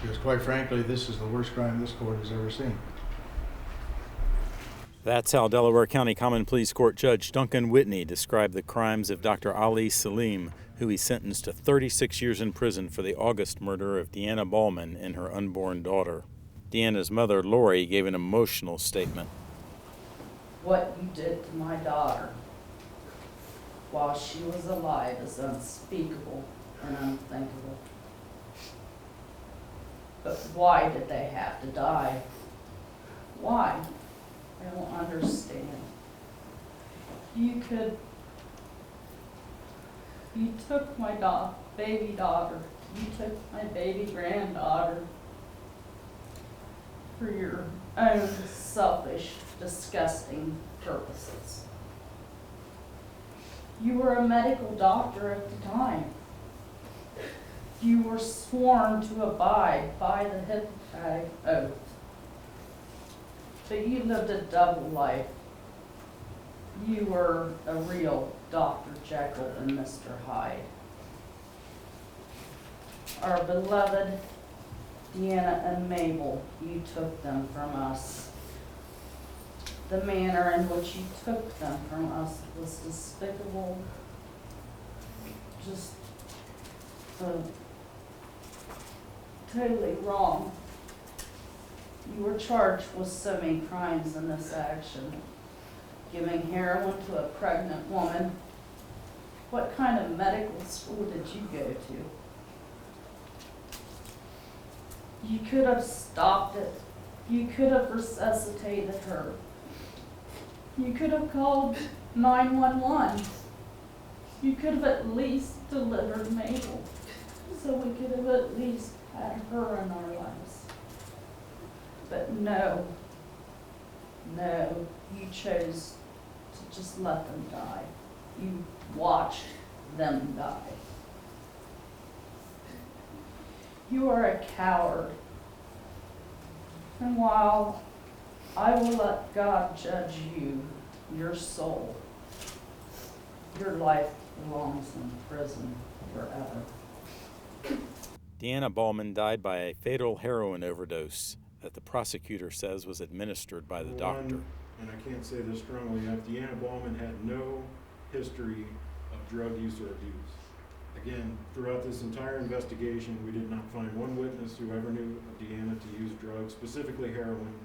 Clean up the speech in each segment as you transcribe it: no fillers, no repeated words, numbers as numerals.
Because quite frankly, this is the worst crime this court has ever seen. That's how Delaware County Common Pleas Court Judge Duncan Whitney described the crimes of Dr. Ali Salim, who he sentenced to 36 years in prison for the August murder of Deanna Ballman and her unborn daughter. Deanna's mother, Lori, gave an emotional statement. What you did to my daughter while she was alive is unspeakable and unthinkable. But why did they have to die? Why? I don't understand. You took my baby daughter, you took my baby granddaughter for your own selfish, disgusting purposes. You were a medical doctor at the time. You were sworn to abide by the Hippocratic Oath. But you lived a double life. You were a real Dr. Jekyll and Mr. Hyde. Our beloved Deanna and Mabel, you took them from us. The manner in which you took them from us was despicable, just totally wrong. You were charged with so many crimes in this action. Giving heroin to a pregnant woman. What kind of medical school did you go to? You could have stopped it. You could have resuscitated her. You could have called 911. You could have at least delivered Mabel, so we could have at least had her in our lives. But no, you chose to just let them die. You watched them die. You are a coward. And while I will let God judge you, your soul, your life belongs in prison forever. Deanna Ballman died by a fatal heroin overdose that the prosecutor says was administered by the doctor. And I can't say this strongly enough, Deanna Ballman had no history of drug use or abuse. Again, throughout this entire investigation, we did not find one witness who ever knew of Deanna to use drugs, specifically heroin.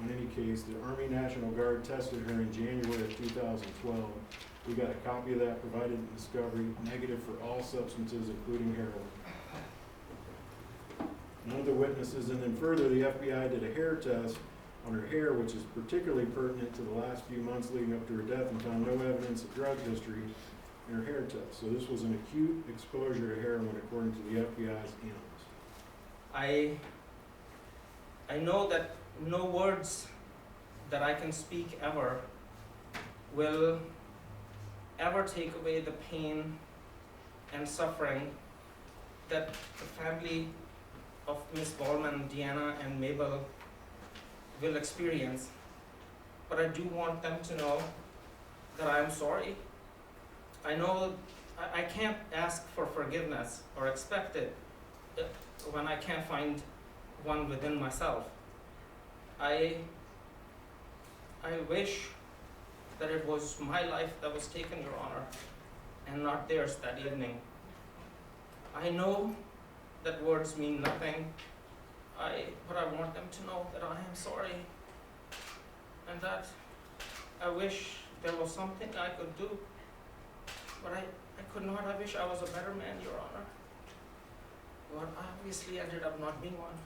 On any case, the Army National Guard tested her in January of 2012. We got a copy of that provided in discovery, negative for all substances, including heroin. None of the witnesses, and then further, the FBI did a hair test on her hair, which is particularly pertinent to the last few months leading up to her death, and found no evidence of drug history in her hair test. So this was an acute exposure to heroin according to the FBI's analyst. I know that no words that I can speak ever will ever take away the pain and suffering that the family of Miss Ballman, Deanna, and Mabel will experience. But I do want them to know that I am sorry. I know I can't ask for forgiveness or expect it when I can't find one within myself. I wish that it was my life that was taken, Your Honor, and not theirs that evening. I know that words mean nothing, but I want them to know that I am sorry, and that I wish there was something I could do, but I could not. I wish I was a better man, Your Honor. But I obviously ended up not being one.